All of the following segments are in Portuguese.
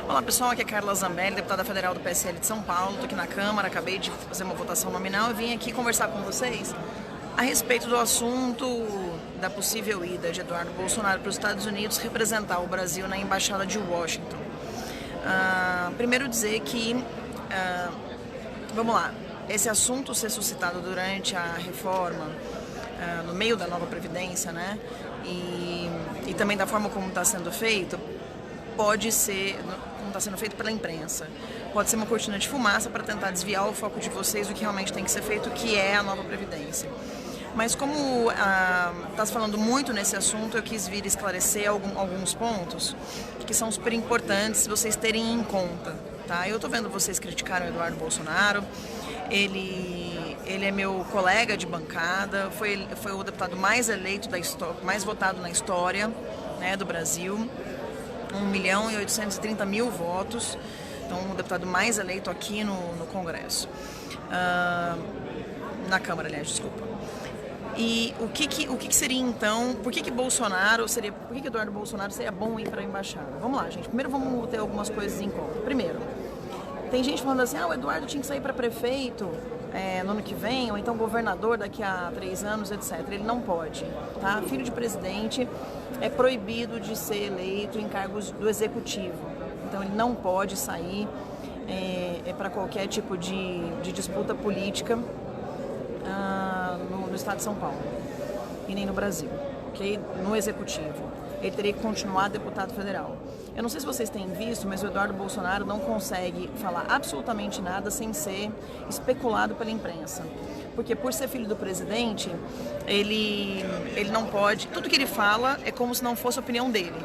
Olá pessoal, aqui é Carla Zambelli, deputada federal do PSL de São Paulo. Estou aqui na Câmara, acabei de fazer uma votação nominal e vim aqui conversar com vocês a respeito do assunto da possível ida de Eduardo Bolsonaro para os Estados Unidos representar o Brasil na Embaixada de Washington. Primeiro dizer que, vamos lá, esse assunto ser suscitado durante a reforma, no meio da nova Previdência, né, e também da forma como está sendo feito, pode ser, como está sendo feito pela imprensa, pode ser uma cortina de fumaça para tentar desviar o foco de vocês do que realmente tem que ser feito, que é a nova Previdência. Mas como está se falando muito nesse assunto, eu quis vir esclarecer alguns pontos que são super importantes vocês terem em conta. Tá? Eu estou vendo vocês criticaram o Eduardo Bolsonaro, ele é meu colega de bancada, foi o deputado mais eleito da história, mais votado na história, né, do Brasil. 1.830.000 votos, então o deputado mais eleito aqui no Congresso, na Câmara, aliás, desculpa. E o que seria então, por que Eduardo Bolsonaro seria bom ir para a embaixada? Vamos lá, gente, primeiro vamos ter algumas coisas em conta. Primeiro, tem gente falando assim, o Eduardo tinha que sair para prefeito no ano que vem, ou então governador daqui a 3 anos, etc. Ele não pode, tá? Filho de presidente é proibido de ser eleito em cargos do executivo. Então ele não pode sair para qualquer tipo de disputa política no estado de São Paulo e nem no Brasil, ok? No executivo. Ele teria que continuar deputado federal. Eu não sei se vocês têm visto, mas o Eduardo Bolsonaro não consegue falar absolutamente nada sem ser especulado pela imprensa. Porque por ser filho do presidente, ele não pode... Tudo que ele fala é como se não fosse a opinião dele,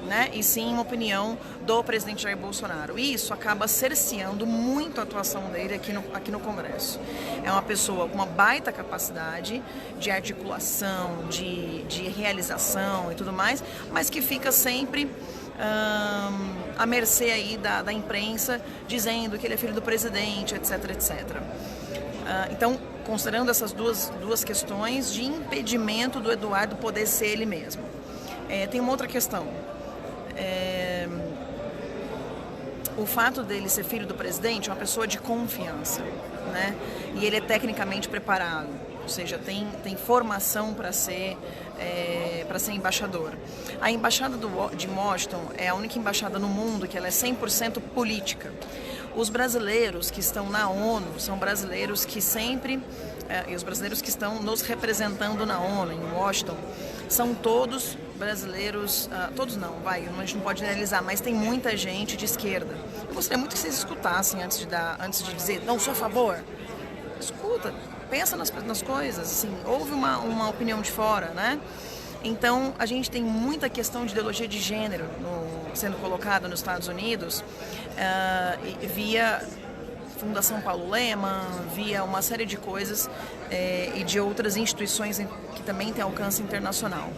né? E sim uma opinião do presidente Jair Bolsonaro. E isso acaba cerceando muito a atuação dele aqui no Congresso. É uma pessoa com uma baita capacidade de articulação, de realização e tudo mais, mas que fica sempre à mercê aí da imprensa, dizendo que ele é filho do presidente, etc, etc. Então, considerando essas duas questões de impedimento do Eduardo poder ser ele mesmo. Tem uma outra questão. O fato dele ser filho do presidente é uma pessoa de confiança, né? E ele é tecnicamente preparado, ou seja, tem formação para ser embaixador. A embaixada de Washington é a única embaixada no mundo que ela é 100% política. Os brasileiros que estão na ONU são brasileiros que sempre, e os brasileiros que estão nos representando na ONU, em Washington, são todos brasileiros, todos não, a gente não pode generalizar, mas tem muita gente de esquerda. Eu gostaria muito que vocês escutassem antes de dizer, não, sou a favor. Escuta, pensa nas coisas, assim, ouve uma opinião de fora, né? Então, a gente tem muita questão de ideologia de gênero sendo colocada nos Estados Unidos via Fundação Paulo Lemann, via uma série de coisas e de outras instituições que também têm alcance internacional.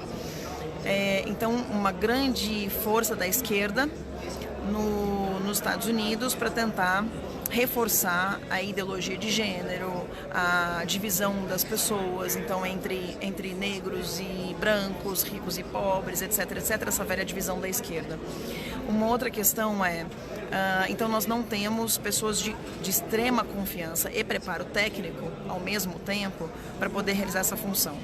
Então, uma grande força da esquerda nos Estados Unidos para tentar reforçar a ideologia de gênero, a divisão das pessoas, então entre negros e brancos, ricos e pobres, etc, etc, essa velha divisão da esquerda. Uma outra questão então nós não temos pessoas de extrema confiança e preparo técnico ao mesmo tempo para poder realizar essa função.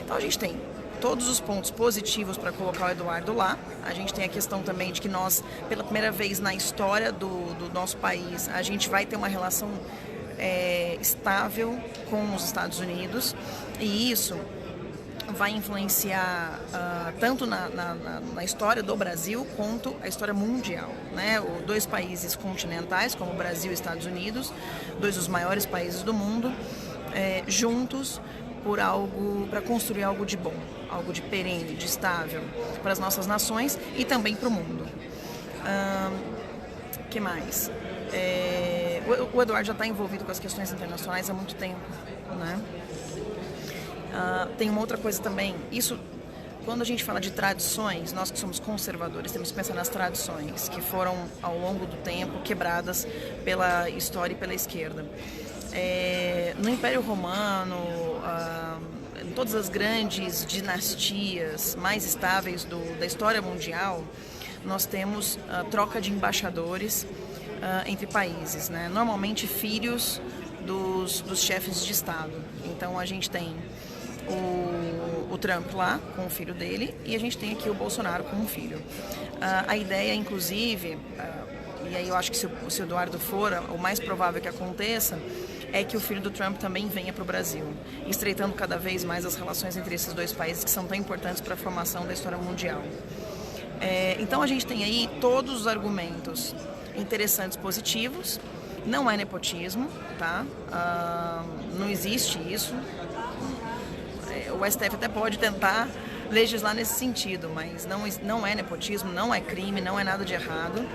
Então a gente tem todos os pontos positivos para colocar o Eduardo lá. A gente tem a questão também de que nós, pela primeira vez na história do nosso país, a gente vai ter uma relação estável com os Estados Unidos, e isso vai influenciar tanto na história do Brasil quanto a história mundial, né? Dois países continentais, como o Brasil e Estados Unidos, dois dos maiores países do mundo, juntos para construir algo de bom, algo de perene, de estável para as nossas nações e também para o mundo. Que mais? O Eduardo já está envolvido com as questões internacionais há muito tempo, né? Tem uma outra coisa também, quando a gente fala de tradições, nós que somos conservadores temos que pensar nas tradições que foram ao longo do tempo quebradas pela história e pela esquerda. No Império Romano, em todas as grandes dinastias mais estáveis da história mundial, nós temos troca de embaixadores entre países, né? Normalmente filhos dos chefes de Estado. Então a gente tem o Trump lá com o filho dele e a gente tem aqui o Bolsonaro com um filho. A ideia, inclusive, e aí eu acho que se o Eduardo for, o mais provável que aconteça é que o filho do Trump também venha para o Brasil, estreitando cada vez mais as relações entre esses dois países que são tão importantes para a formação da história mundial. Então a gente tem aí todos os argumentos interessantes, positivos. Não é nepotismo, tá? Não existe isso. O STF até pode tentar legislar nesse sentido, mas não é nepotismo, não é crime, não é nada de errado.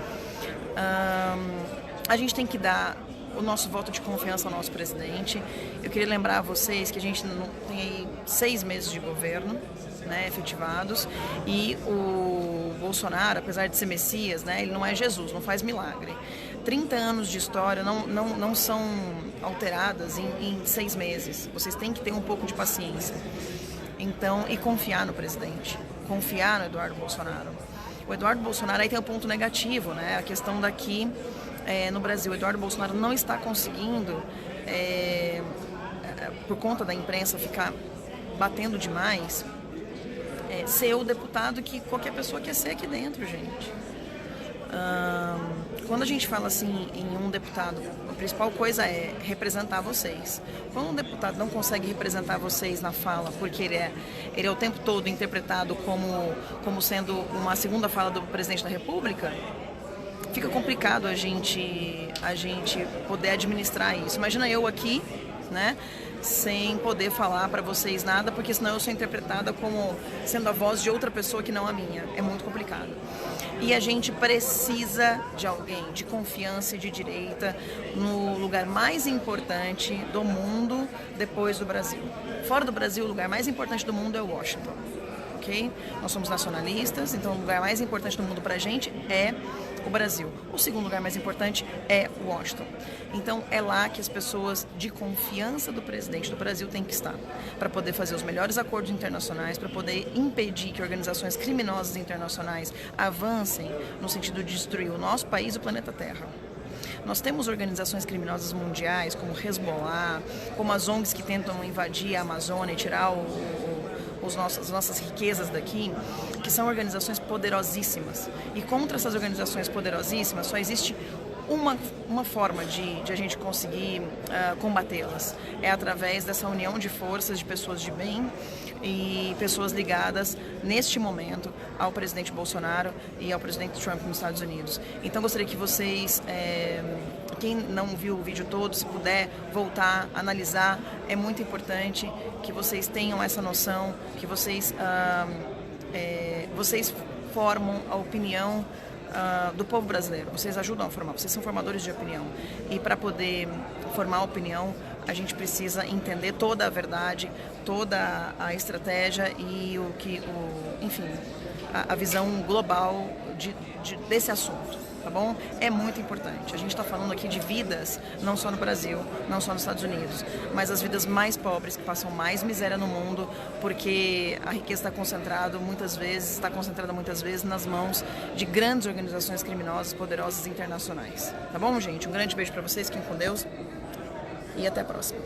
A gente tem que dar o nosso voto de confiança ao nosso presidente. Eu queria lembrar a vocês que a gente não tem aí 6 meses de governo, né, efetivados, e o Bolsonaro, apesar de ser Messias, né, ele não é Jesus, não faz milagre. 30 anos de história não são alteradas em 6 meses. Vocês têm que ter um pouco de paciência. Então, e confiar no presidente, confiar no Eduardo Bolsonaro. O Eduardo Bolsonaro aí tem um ponto negativo, né? A questão daqui no Brasil. O Eduardo Bolsonaro não está conseguindo, por conta da imprensa ficar batendo demais, ser o deputado que qualquer pessoa quer ser aqui dentro, gente. Quando a gente fala assim em um deputado, a principal coisa é representar vocês. Quando um deputado não consegue representar vocês na fala, porque ele é o tempo todo interpretado como sendo uma segunda fala do presidente da República, fica complicado a gente poder administrar isso. Imagina eu aqui, né, sem poder falar para vocês nada, porque senão eu sou interpretada como sendo a voz de outra pessoa que não a minha. É muito complicado. E a gente precisa de alguém de confiança e de direita no lugar mais importante do mundo depois do Brasil. Fora do Brasil, o lugar mais importante do mundo é Washington. Okay? Nós somos nacionalistas, então o lugar mais importante do mundo para a gente é o Brasil. O segundo lugar mais importante é Washington. Então é lá que as pessoas de confiança do presidente do Brasil têm que estar, para poder fazer os melhores acordos internacionais, para poder impedir que organizações criminosas internacionais avancem no sentido de destruir o nosso país e o planeta Terra. Nós temos organizações criminosas mundiais, como Hezbollah, como as ONGs que tentam invadir a Amazônia e tirar as nossas riquezas daqui, que são organizações poderosíssimas. E contra essas organizações poderosíssimas só existe uma forma de a gente conseguir combatê-las. É através dessa união de forças de pessoas de bem e pessoas ligadas, neste momento, ao presidente Bolsonaro e ao presidente Trump nos Estados Unidos. Então, gostaria que vocês, quem não viu o vídeo todo, se puder voltar, analisar, é muito importante que vocês tenham essa noção, que vocês formam a opinião do povo brasileiro. Vocês ajudam a formar, vocês são formadores de opinião. E para poder formar opinião, a gente precisa entender toda a verdade, toda a estratégia e enfim, a visão global desse assunto, tá bom? É muito importante. A gente está falando aqui de vidas, não só no Brasil, não só nos Estados Unidos, mas as vidas mais pobres, que passam mais miséria no mundo, porque a riqueza está concentrada muitas vezes nas mãos de grandes organizações criminosas, poderosas internacionais. Tá bom, gente? Um grande beijo para vocês, fiquem com Deus e até a próxima.